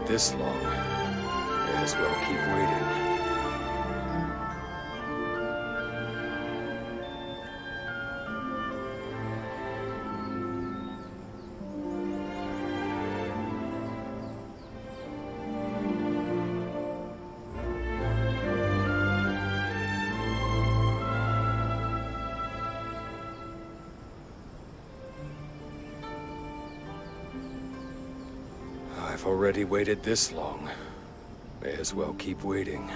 waited this long. May as well keep waiting. I've already waited this long. May as well keep waiting.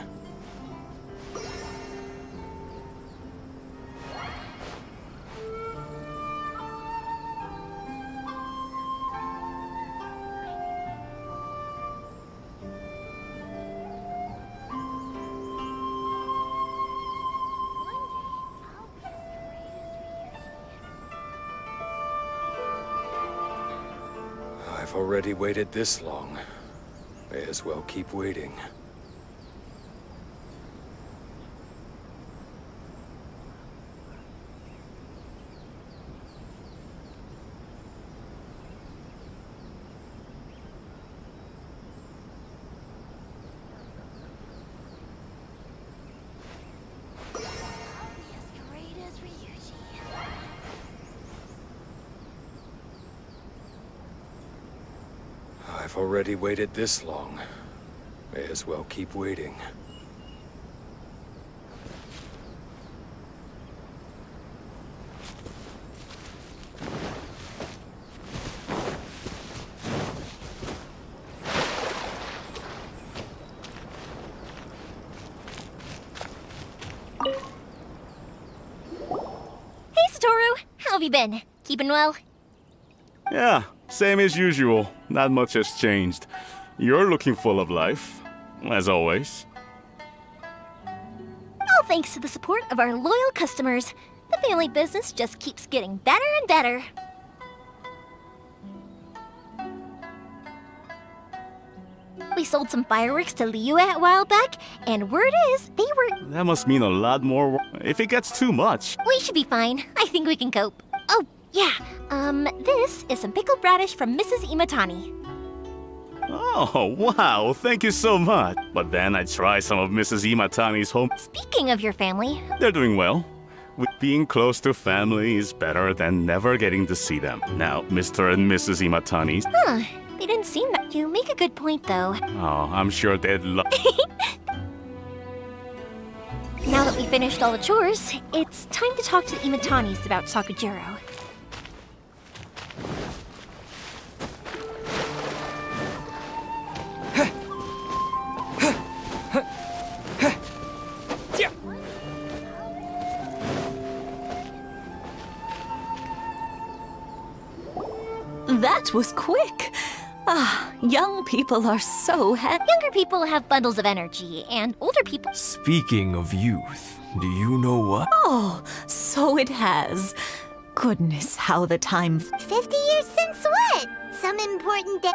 I've already waited this long. May as well keep waiting. I've already waited this long. May as well keep waiting. Hey, Satoru! How have you been? Keeping well? Yeah, same as usual. Not much has changed. You're looking full of life, as always. All thanks to the support of our loyal customers. The family business just keeps getting better and better. We sold some fireworks to Liu a while back, and word is they were... That must mean a lot more if it gets too much. We should be fine. I think we can cope. Oh, yeah. This is some pickled radish from Mrs. Imatani. Oh, wow, thank you so much. But then I tried some of Mrs. Imatani's home. Speaking of your family... They're doing well. Being close to family is better than never getting to see them. Now, Mr. and Mrs. Imatani's... Huh. They didn't seem that... You make a good point, though. Oh, I'm sure they'd love... Now that we finished all the chores, it's time to talk to the Imatanis about Sakujiro. That was quick. Ah, young people are so happy. Younger people have bundles of energy, and older people... Speaking of youth, do you know what? Oh, so it has. Goodness, how the time... 50 years since what? Some important day...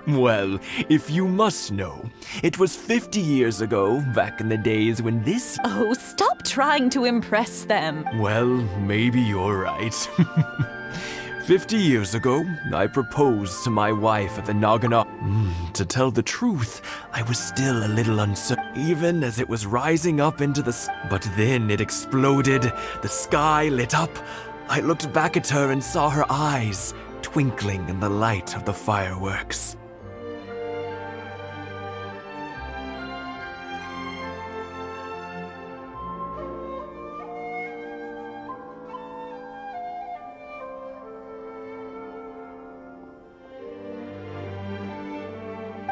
Well, if you must know, it was 50 years ago, back in the days when this... Oh, stop trying to impress them. Well, maybe you're right. 50 years ago, I proposed to my wife at the Nagano. To tell the truth, I was still a little uncertain, even as it was rising up into the But then it exploded, the sky lit up. I looked back at her and saw her eyes twinkling in the light of the fireworks.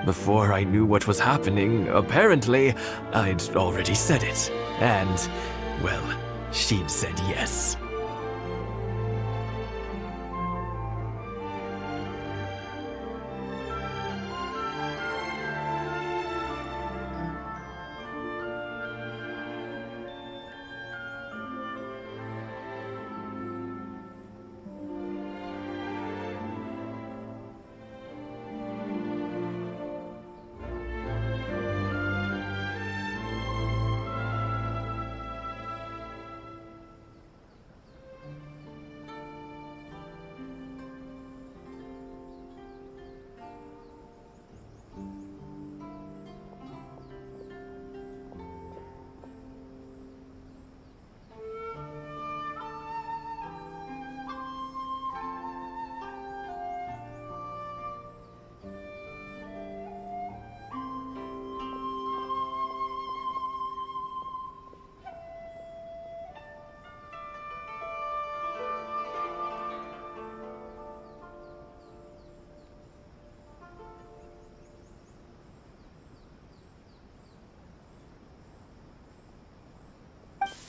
Before I knew what was happening, apparently, I'd already said it. And, well, she'd said yes.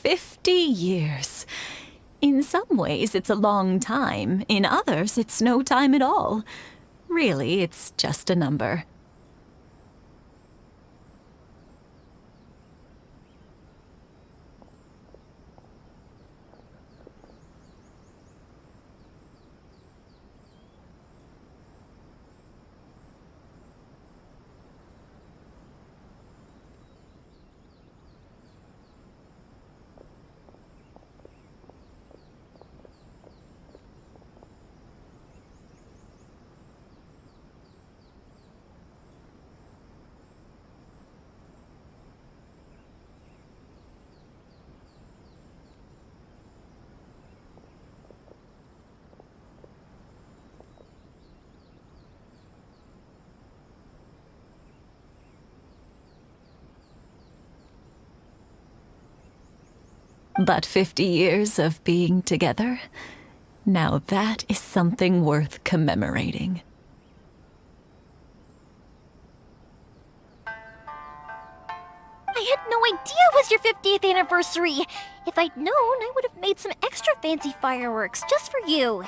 50 years. In some ways, it's a long time. In others, it's no time at all. Really, it's just a number. But 50 years of being together? Now that is something worth commemorating. I had no idea it was your 50th anniversary. If I'd known, I would have made some extra fancy fireworks just for you.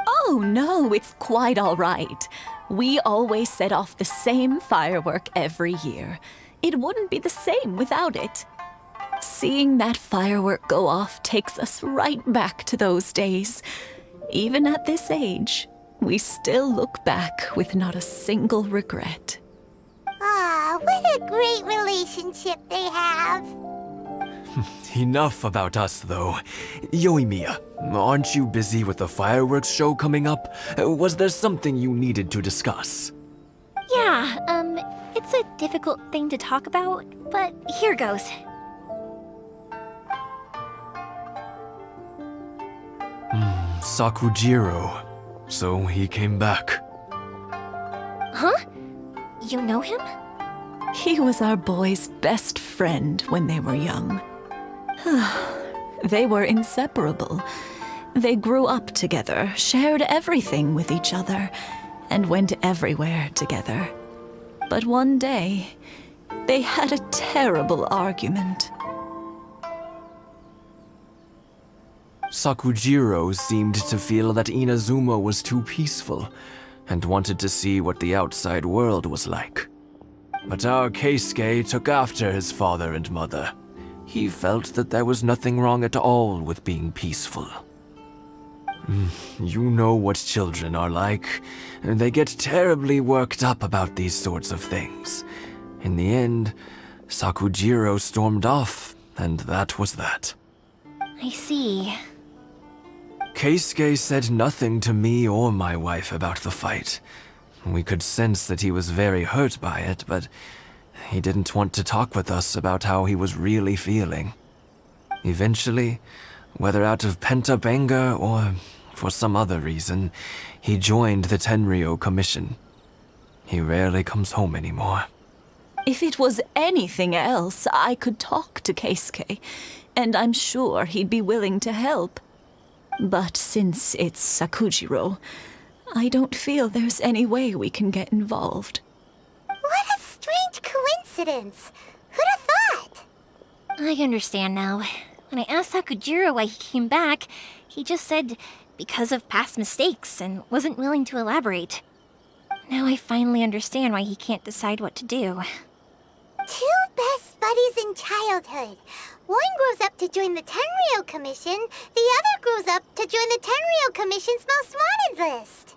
Oh no, it's quite all right. We always set off the same firework every year. It wouldn't be the same without it. Seeing that firework go off takes us right back to those days. Even at this age, we still look back with not a single regret. Ah, what a great relationship they have. Enough about us, though. Yoimiya, aren't you busy with the fireworks show coming up? Was there something you needed to discuss? Yeah, it's a difficult thing to talk about, but here goes. Sakujiro. So he came back. Huh? You know him? He was our boys' best friend when they were young. They were inseparable. They grew up together, shared everything with each other, and went everywhere together. But one day, they had a terrible argument. Sakujiro seemed to feel that Inazuma was too peaceful and wanted to see what the outside world was like. But our Keisuke took after his father and mother. He felt that there was nothing wrong at all with being peaceful. You know what children are like. They get terribly worked up about these sorts of things. In the end, Sakujiro stormed off, and that was that. I see. Keisuke said nothing to me or my wife about the fight. We could sense that he was very hurt by it, but he didn't want to talk with us about how he was really feeling. Eventually, whether out of pent-up anger or for some other reason, he joined the Tenryou Commission. He rarely comes home anymore. If it was anything else, I could talk to Keisuke, and I'm sure he'd be willing to help. But since it's Sakujiro, I don't feel there's any way we can get involved. What a strange coincidence. Who'd have thought? I understand now. When I asked Sakujiro why he came back, he just said because of past mistakes and wasn't willing to elaborate. Now I finally understand why he can't decide what to do. Two best buddies in childhood. One grows up to join the Tenryou Commission, the other grows up to join the Tenryou Commission's most wanted list.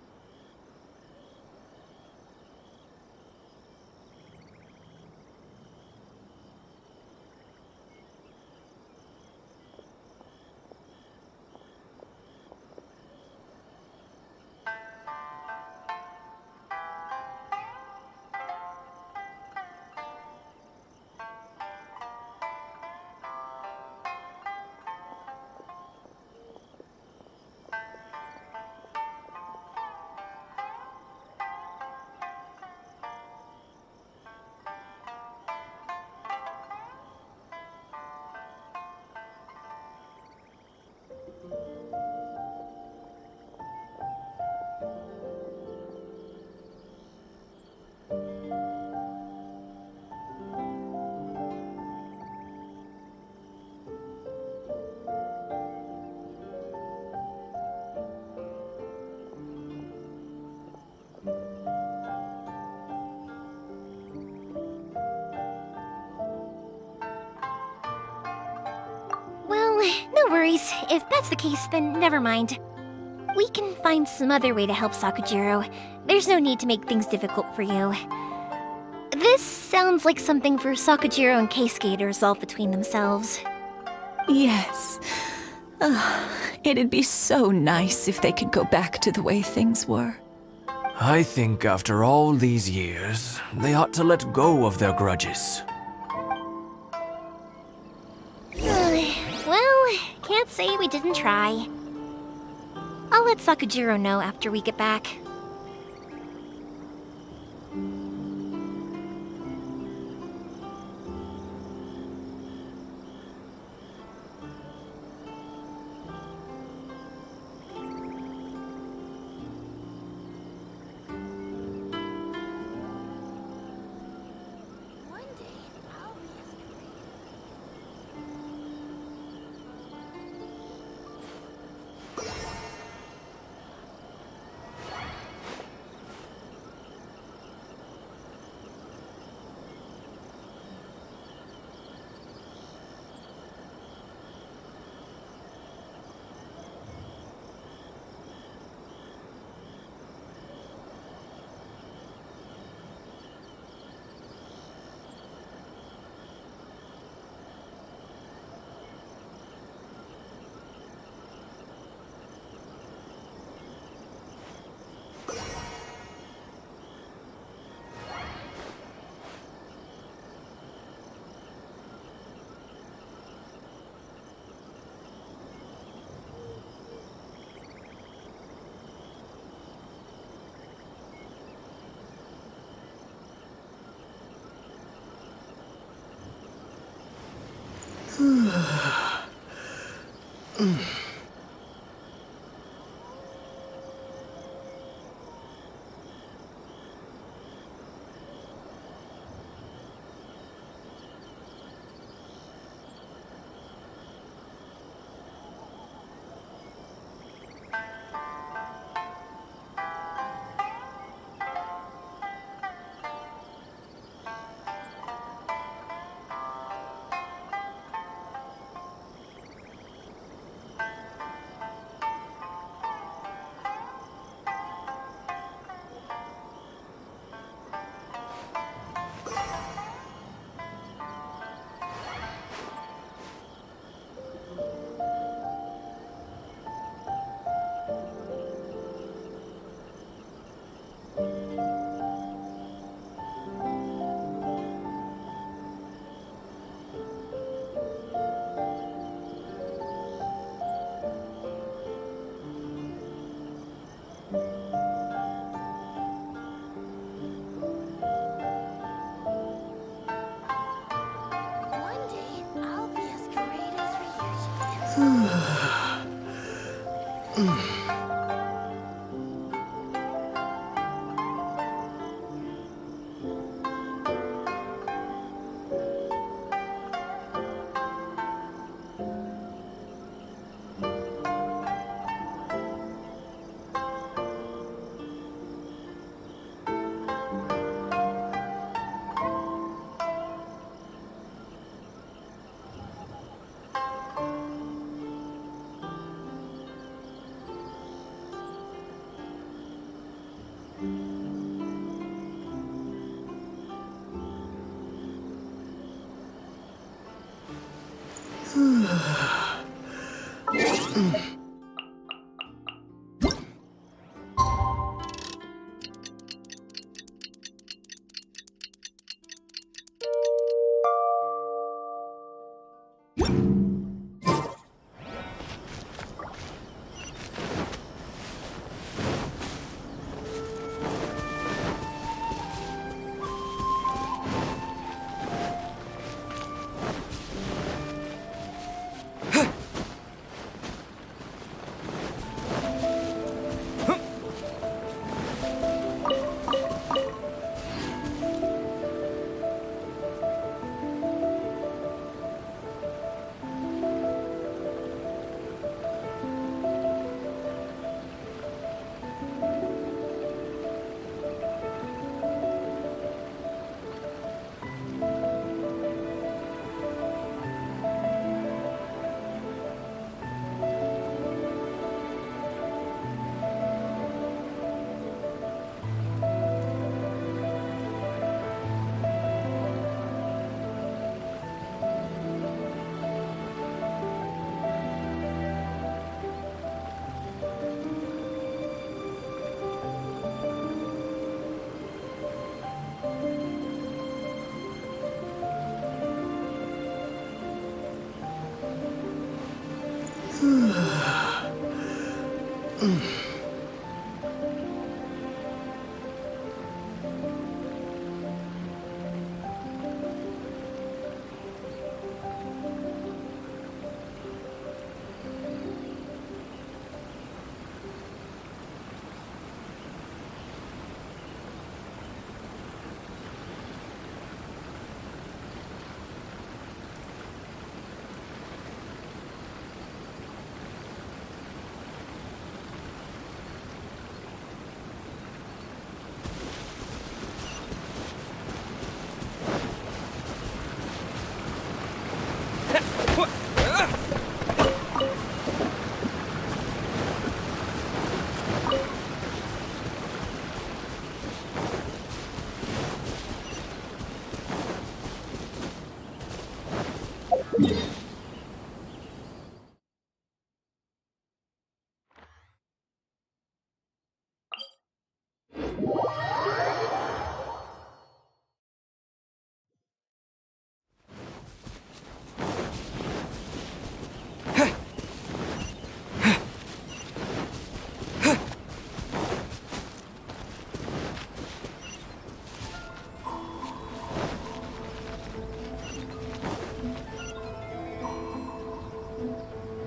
worries. If that's the case, then never mind. We can find some other way to help Sakujiro. There's no need to make things difficult for you. This sounds like something for Sakujiro and Keisuke to resolve between themselves. Yes. It'd be so nice if they could go back to the way things were. I think after all these years, they ought to let go of their grudges. Well, can't say we didn't try. I'll let Sakujiro know after we get back.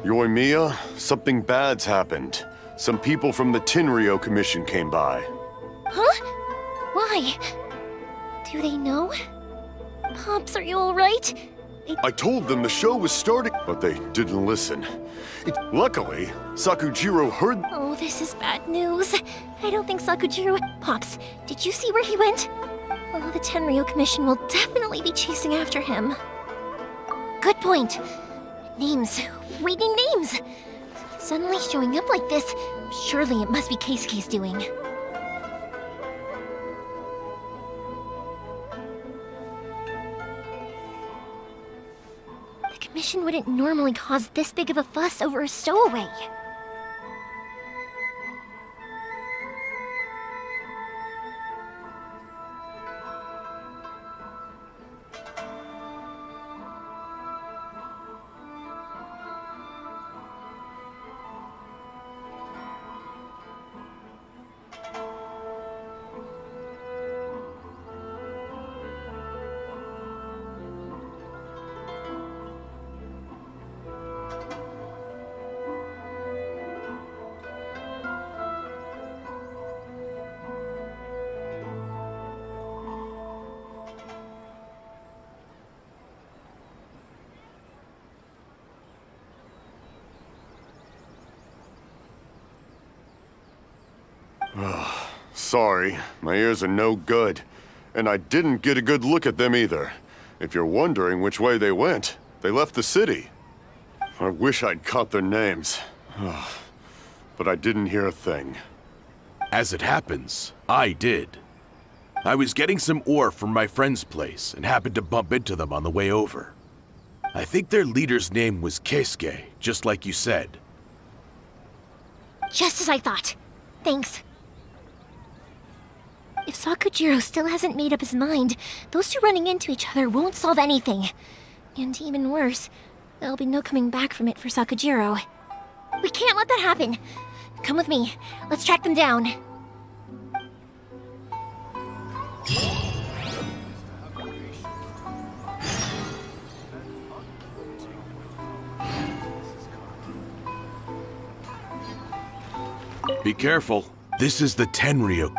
Yoimiya, something bad's happened. Some people from the Tenryou Commission came by. Huh? Why? Do they know? Pops, are you alright? I told them the show was starting, but they didn't listen. Luckily, Sakujiro heard. Oh, this is bad news. I don't think Sakujiro... Pops, did you see where he went? Oh, the Tenryou Commission will definitely be chasing after him. Good point. Names. Reading names. Suddenly showing up like this. Surely it must be Keisuke's doing. The Commission wouldn't normally cause this big of a fuss over a stowaway. Sorry, my ears are no good. And I didn't get a good look at them either. If you're wondering which way they went, they left the city. I wish I'd caught their names. But I didn't hear a thing. As it happens, I did. I was getting some ore from my friend's place and happened to bump into them on the way over. I think their leader's name was Keisuke, just like you said. Just as I thought. Thanks. If Sakujiro still hasn't made up his mind, those two running into each other won't solve anything. And even worse, there'll be no coming back from it for Sakujiro. We can't let that happen. Come with me. Let's track them down. Be careful. This is the Tenryou.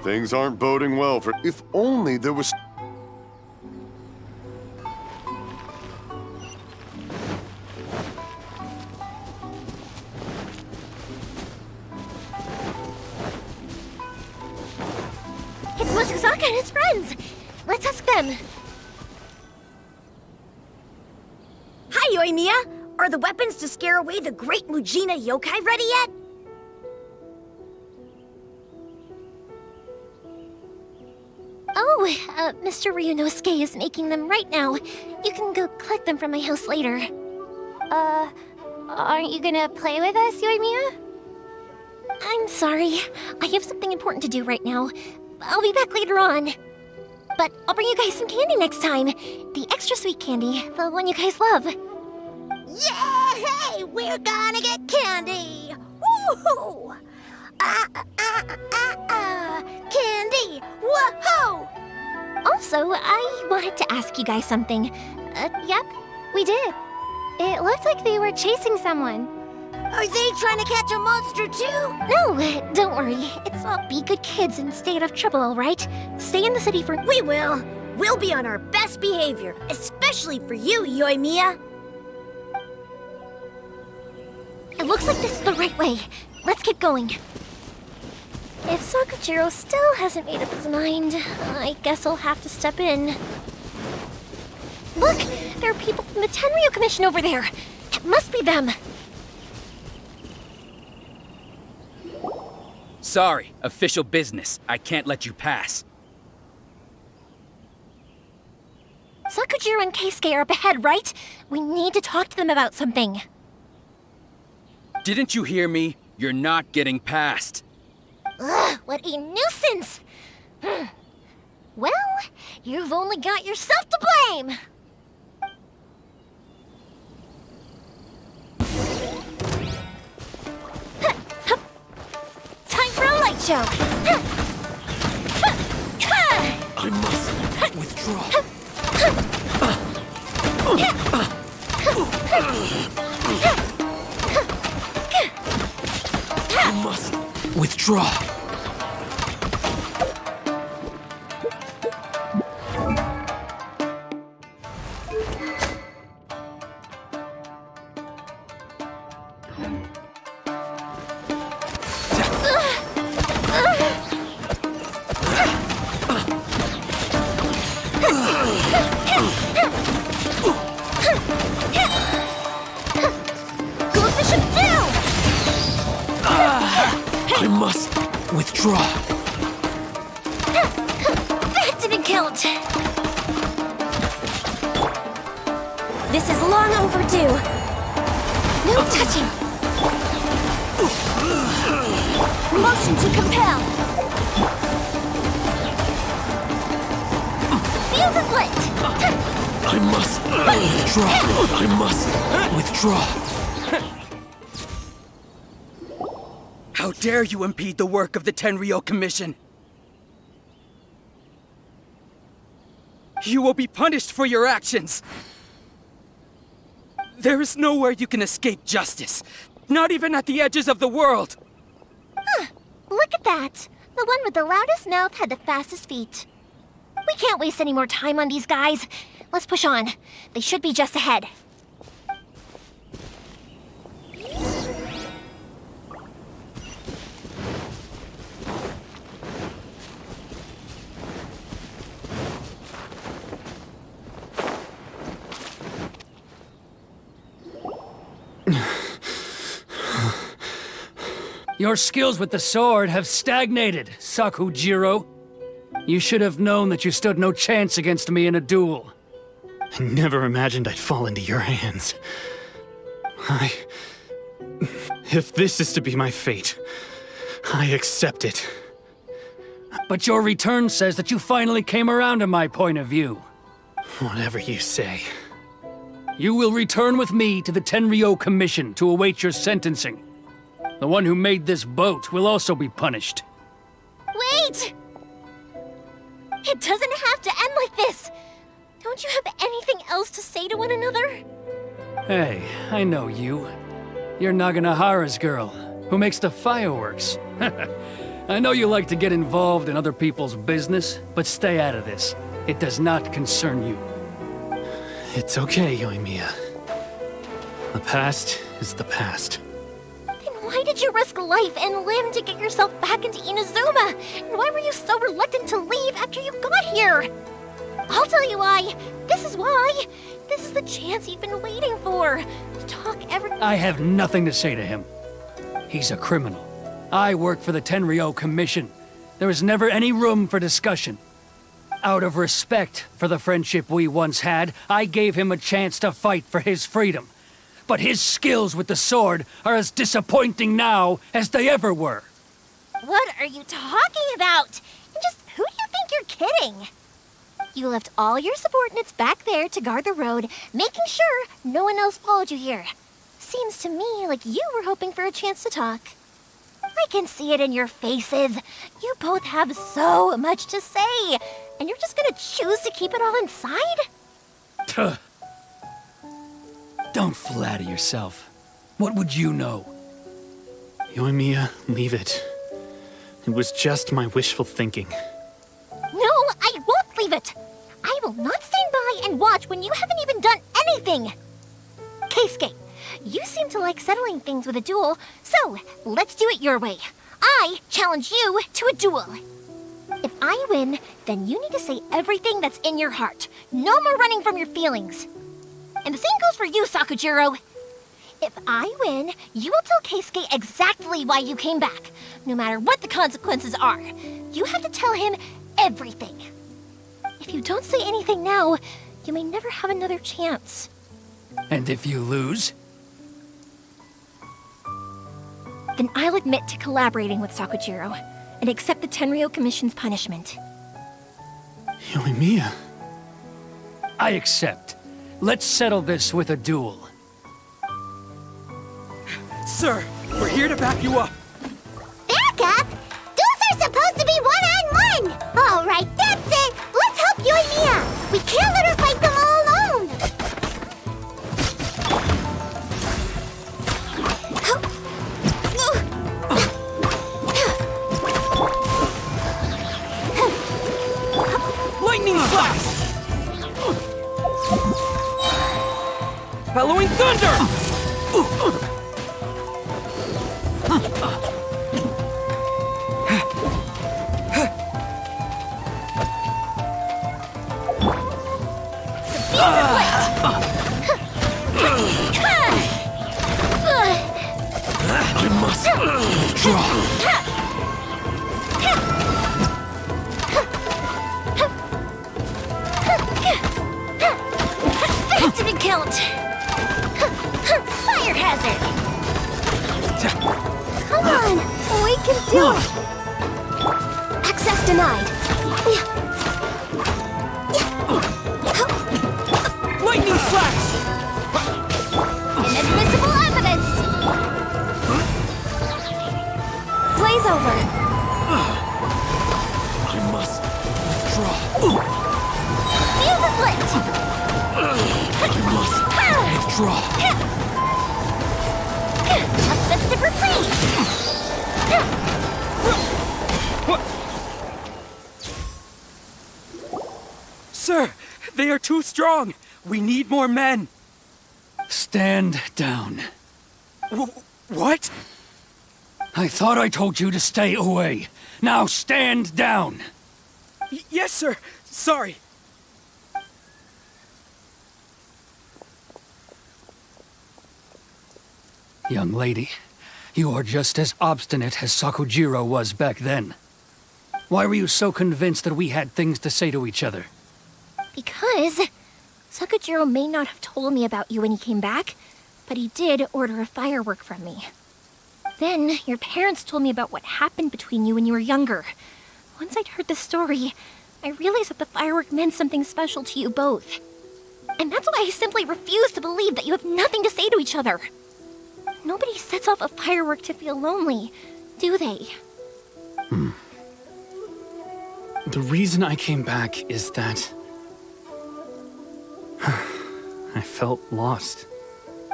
Things aren't boding well for... If only there was... It's Mochizaka and his friends! Let's ask them. Hi, Yoimiya! Are the weapons to scare away the great Mujina yokai ready yet? Oh, Mr. Ryunosuke is making them right now. You can go collect them from my house later. Aren't you gonna play with us, Yoimiya? I'm sorry. I have something important to do right now. I'll be back later on. But I'll bring you guys some candy next time. The extra extra sweet candy, the one you guys love. Yay! We're gonna get candy! Woohoo! Candy! Woohoo! Also, I wanted to ask you guys something. Yep, we did. It looked like they were chasing someone. Are they trying to catch a monster too? No, don't worry. It's all be good kids and stay out of trouble, all right? Stay in the city for... We will. We'll be on our best behavior, especially for you, Yoimiya. It looks like this is the right way. Let's keep going. If Sakujiro still hasn't made up his mind, I guess I'll have to step in. Look! There are people from the Tenryu Commission over there! It must be them! Sorry, official business. I can't let you pass. Sakujiro and Keisuke are up ahead, right? We need to talk to them about something. Didn't you hear me? You're not getting past. Ugh, what a nuisance! Well, you've only got yourself to blame! Time for a light show! I must withdraw. I must withdraw. Close the ship down! I must withdraw. That didn't count! This is long overdue. No touching! Motion to compel. Fuse is lit! I must withdraw. I must withdraw. How dare you impede the work of the Tenryo Commission? You will be punished for your actions. There is nowhere you can escape justice. Not even at the edges of the world. Look at that! The one with the loudest mouth had the fastest feet. We can't waste any more time on these guys. Let's push on. They should be just ahead. Your skills with the sword have stagnated, Sakujiro. You should have known that you stood no chance against me in a duel. I never imagined I'd fall into your hands. If this is to be my fate, I accept it. But your return says that you finally came around to my point of view. Whatever you say. You will return with me to the Tenryo Commission to await your sentencing. The one who made this boat will also be punished. Wait! It doesn't have to end like this! Don't you have anything else to say to one another? Hey, I know you. You're Naganahara's girl, who makes the fireworks. I know you like to get involved in other people's business, but stay out of this. It does not concern you. It's okay, Yoimiya. The past is the past. Then why did you risk life and limb to get yourself back into Inazuma? And why were you so reluctant to leave after you got here? I'll tell you why. This is why. This is the chance you've been waiting for. To talk I have nothing to say to him. He's a criminal. I work for the Tenryo Commission. There is never any room for discussion. Out of respect for the friendship we once had, I gave him a chance to fight for his freedom. But his skills with the sword are as disappointing now as they ever were. What are you talking about? And just who do you think you're kidding? You left all your subordinates back there to guard the road, making sure no one else followed you here. Seems to me like you were hoping for a chance to talk. I can see it in your faces. You both have so much to say, and you're just gonna choose to keep it all inside? Tuh. Don't flatter yourself. What would you know? Yoimiya, leave it. It was just my wishful thinking. No, I won't leave it. I will not stand by and watch when you haven't even done anything. Keisuke, you seem to like settling things with a duel, so let's do it your way. I challenge you to a duel. If I win, then you need to say everything that's in your heart. No more running from your feelings. And the same goes for you, Sakujiro. If I win, you will tell Keisuke exactly why you came back, no matter what the consequences are. You have to tell him everything. If you don't say anything now, you may never have another chance. And if you lose? Then I'll admit to collaborating with Sakujiro and accept the Tenryou Commission's punishment. Yoimiya. I accept. Let's settle this with a duel. Sir, we're here to back you up. Back up? Duels are supposed to be one-on-one! All right, that's it! Let's help Yoimiya! We can't let her fight them all alone! Lightning flash! Bellowing thunder! I must withdraw. That didn't count. Fire hazard. Come on, we can do it. Access denied. Lightning flash! Inadmissible evidence. Blaze over. I must withdraw. Fuse is lit. I must withdraw. A festive reprieve. Sir, they are too strong. We need more men. Stand down. What? I thought I told you to stay away. Now stand down. Yes, sir. Sorry. Young lady, you are just as obstinate as Sakujiro was back then. Why were you so convinced that we had things to say to each other? Because Sakujiro may not have told me about you when he came back, but he did order a firework from me. Then your parents told me about what happened between you when you were younger. Once I'd heard the story, I realized that the firework meant something special to you both. And that's why I simply refuse to believe that you have nothing to say to each other. Nobody sets off a firework to feel lonely, do they? The reason I came back is that I felt lost.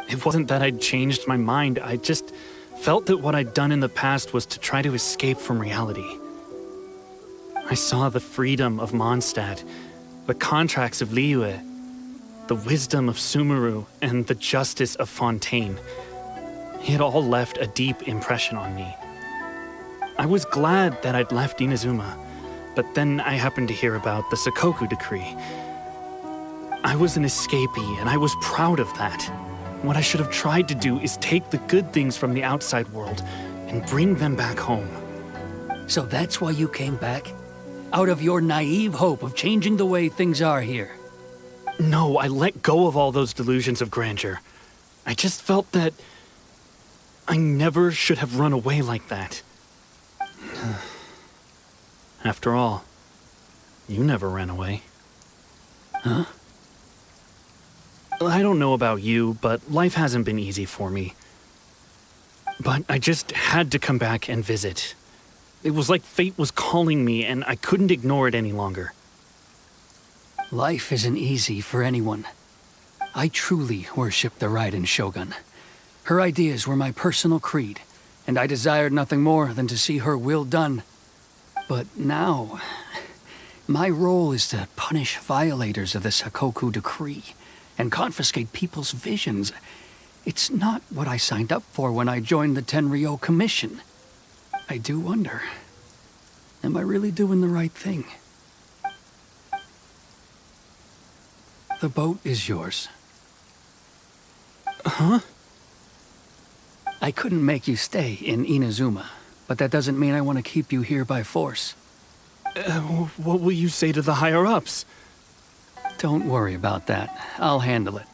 It wasn't that I'd changed my mind, I just felt that what I'd done in the past was to try to escape from reality. I saw the freedom of Mondstadt, the contracts of Liyue, the wisdom of Sumeru, and the justice of Fontaine. It all left a deep impression on me. I was glad that I'd left Inazuma, but then I happened to hear about the Sakoku decree. I was an escapee, and I was proud of that. What I should have tried to do is take the good things from the outside world and bring them back home. So that's why you came back? Out of your naive hope of changing the way things are here? No, I let go of all those delusions of grandeur. I just felt that I never should have run away like that. After all, you never ran away. Huh? I don't know about you, but life hasn't been easy for me. But I just had to come back and visit. It was like fate was calling me, and I couldn't ignore it any longer. Life isn't easy for anyone. I truly worship the Raiden Shogun. Her ideas were my personal creed, and I desired nothing more than to see her will done. But now, my role is to punish violators of this Hakoku decree and confiscate people's visions. It's not what I signed up for when I joined the Tenryo Commission. I do wonder, am I really doing the right thing? The boat is yours. Huh? I couldn't make you stay in Inazuma, but that doesn't mean I want to keep you here by force. What will you say to the higher-ups? Don't worry about that. I'll handle it.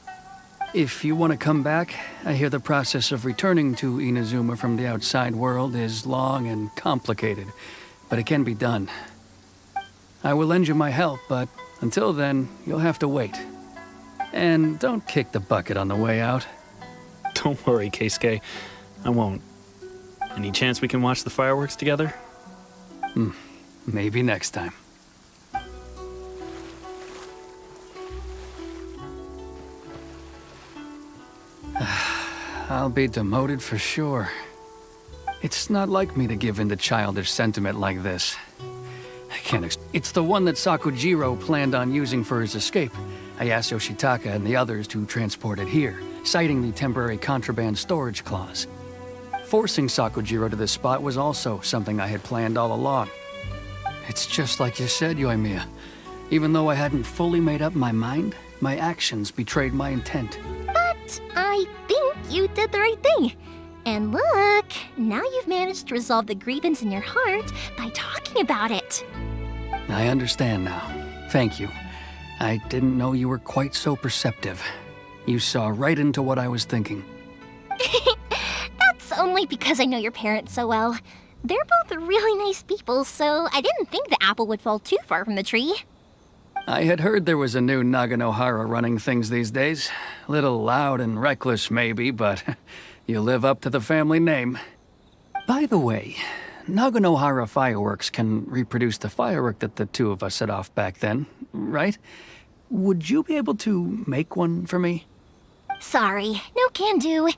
If you want to come back, I hear the process of returning to Inazuma from the outside world is long and complicated, but it can be done. I will lend you my help, but until then, you'll have to wait. And don't kick the bucket on the way out. Don't worry, Keisuke. I won't. Any chance we can watch the fireworks together? Maybe next time. I'll be demoted for sure. It's not like me to give in to childish sentiment like this. I can't It's the one that Sakujiro planned on using for his escape. I asked Yoshitaka and the others to transport it here, citing the temporary contraband storage clause. Forcing Sakujiro to this spot was also something I had planned all along. It's just like you said, Yoimiya. Even though I hadn't fully made up my mind, my actions betrayed my intent. But I think you did the right thing. And look, now you've managed to resolve the grievance in your heart by talking about it. I understand now. Thank you. I didn't know you were quite so perceptive. You saw right into what I was thinking. That's only because I know your parents so well. They're both really nice people, so I didn't think the apple would fall too far from the tree. I had heard there was a new Naganohara running things these days. Little loud and reckless, maybe, but you live up to the family name. By the way, Naganohara fireworks can reproduce the firework that the two of us set off back then, right? Would you be able to make one for me? Sorry, no can do.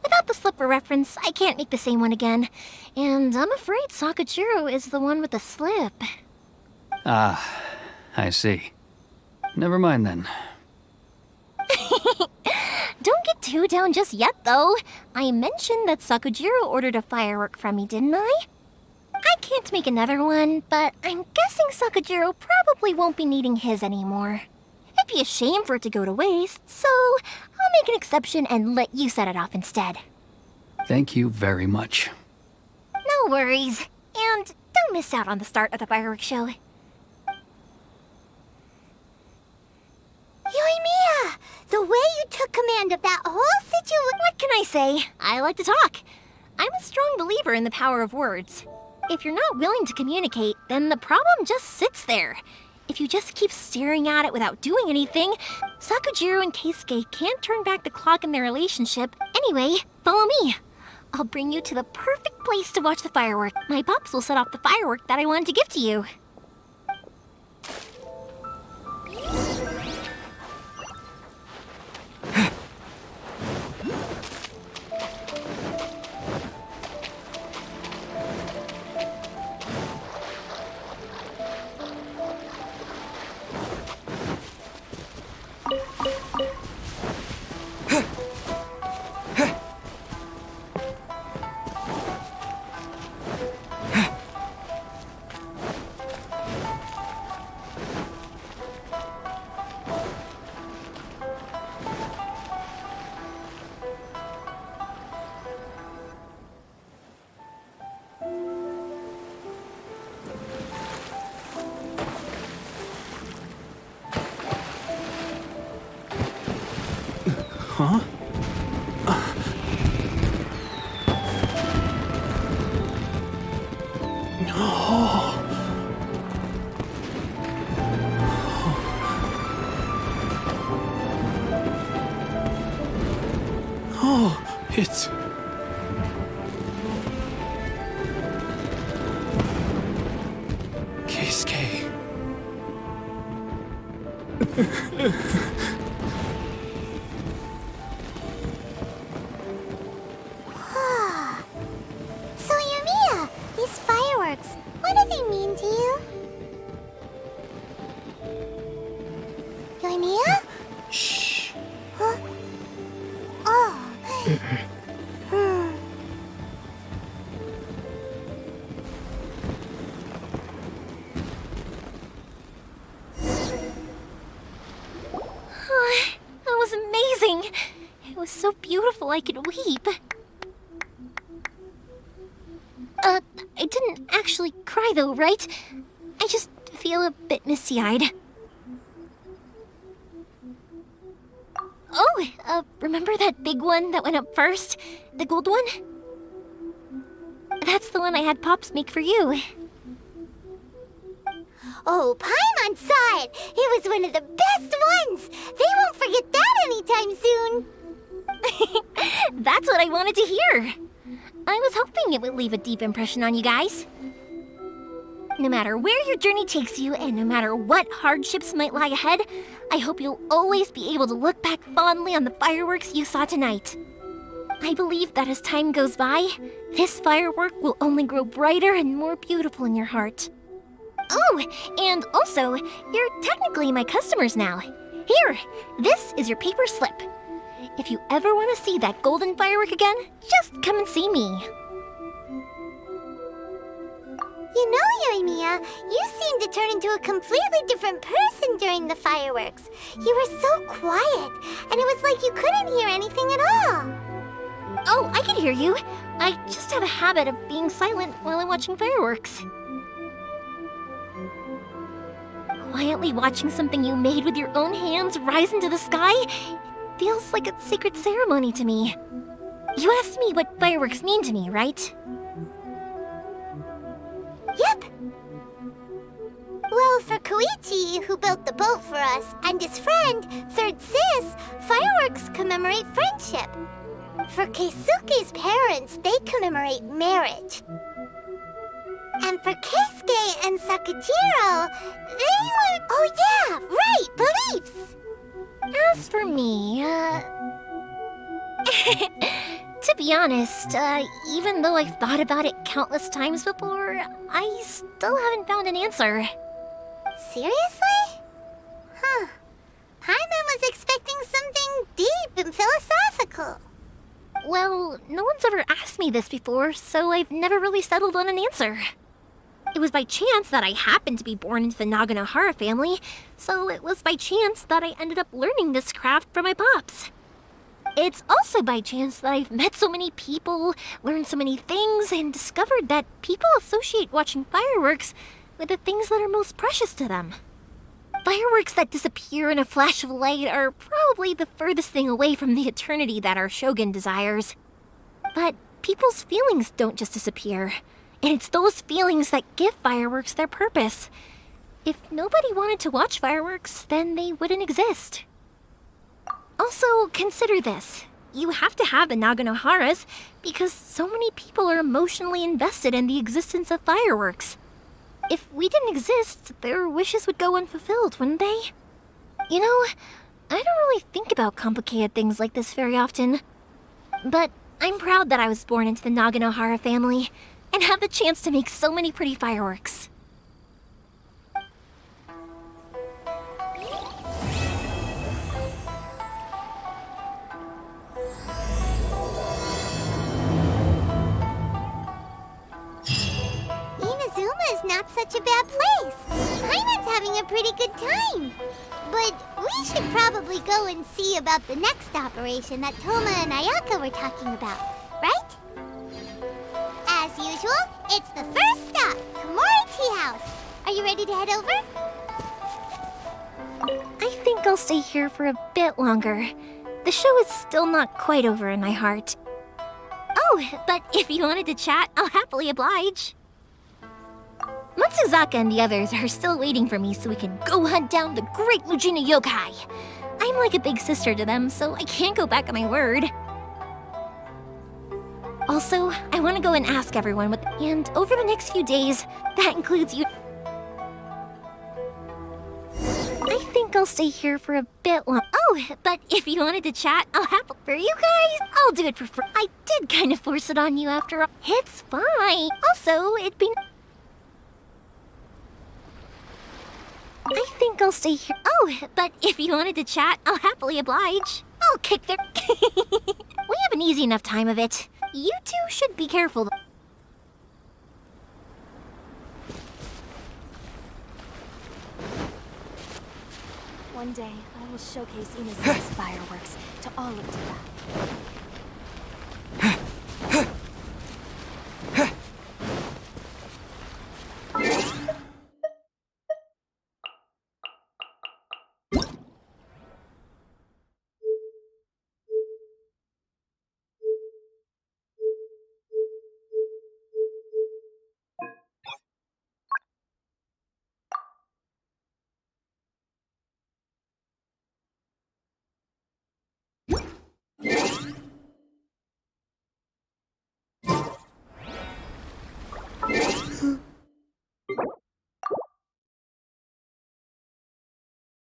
Without the slipper reference, I can't make the same one again. And I'm afraid Sakujiro is the one with the slip. Ah, I see. Never mind then. Don't get too down just yet, though. I mentioned that Sakujiro ordered a firework from me, didn't I? I can't make another one, but I'm guessing Sakujiro probably won't be needing his anymore. It'd be a shame for it to go to waste, so I'll make an exception and let you set it off instead. Thank you very much. No worries. And don't miss out on the start of the fireworks show. Yoimiya! The way you took command of that whole situation... What can I say? I like to talk. I'm a strong believer in the power of words. If you're not willing to communicate, then the problem just sits there. If you just keep staring at it without doing anything, Sakujiro and Keisuke can't turn back the clock in their relationship. Anyway, follow me. I'll bring you to the perfect place to watch the firework. My pops will set off the firework that I wanted to give to you. Huh? It's... Keisuke. So, Yumiya, these fireworks, what do they mean to you? Yumiya? Shh. Huh? Oh. That was amazing! It was so beautiful I could weep. I didn't actually cry though, right? I just feel a bit misty-eyed. Oh, remember that big one that went up first? The gold one? That's the one I had Pops make for you. Oh, Paimon saw it! It was one of the best ones! They won't forget that anytime soon! That's what I wanted to hear. I was hoping it would leave a deep impression on you guys. No matter where your journey takes you, and no matter what hardships might lie ahead, I hope you'll always be able to look back fondly on the fireworks you saw tonight. I believe that as time goes by, this firework will only grow brighter and more beautiful in your heart. Oh, and also, you're technically my customers now. Here, this is your paper slip. If you ever want to see that golden firework again, just come and see me. You know, Yumiya, you seemed to turn into a completely different person during the fireworks. You were so quiet, and it was like you couldn't hear anything at all. Oh, I can hear you. I just have a habit of being silent while I'm watching fireworks. Quietly watching something you made with your own hands rise into the sky feels like a sacred ceremony to me. You asked me what fireworks mean to me, right? Yep. Well, for Koichi, who built the boat for us, and his friend, Third Sis, fireworks commemorate friendship. For Keisuke's parents, they commemorate marriage. And for Keisuke and Sakajiro, they were... Oh yeah, right, beliefs! As for me, to be honest, even though I've thought about it countless times before, I still haven't found an answer. Seriously? Huh. Paimon was expecting something deep and philosophical. Well, no one's ever asked me this before, so I've never really settled on an answer. It was by chance that I happened to be born into the Naganohara family, so it was by chance that I ended up learning this craft from my pops. It's also by chance that I've met so many people, learned so many things, and discovered that people associate watching fireworks with the things that are most precious to them. Fireworks that disappear in a flash of light are probably the furthest thing away from the eternity that our shogun desires. But people's feelings don't just disappear. And it's those feelings that give fireworks their purpose. If nobody wanted to watch fireworks, then they wouldn't exist. Also, consider this. You have to have the Naganoharas because so many people are emotionally invested in the existence of fireworks. If we didn't exist, their wishes would go unfulfilled, wouldn't they? You know, I don't really think about complicated things like this very often. But I'm proud that I was born into the Naganohara family and have the chance to make so many pretty fireworks. Inazuma is not such a bad place. Paimon's having a pretty good time. But we should probably go and see about the next operation that Toma and Ayaka were talking about, right? As usual, it's the first stop, Komori Tea House. Are you ready to head over? I think I'll stay here for a bit longer. The show is still not quite over in my heart. Oh, but if you wanted to chat, I'll happily oblige. Matsuzaka and the others are still waiting for me so we can go hunt down the great Mujina yokai. I'm like a big sister to them, so I can't go back on my word. Also, I want to go and ask everyone what. And over the next few days, that includes you. I think I'll stay here for a bit long. Oh, but if you wanted to chat, I'll have for you guys. I'll do it for free. I did kind of force it on you after all. It's fine. Also, it'd be. I think I'll stay here. Oh, but if you wanted to chat, I'll happily oblige. I'll kick their. We have an easy enough time of it. You two should be careful. One day, I will showcase Inazuma's fireworks to all of Tira.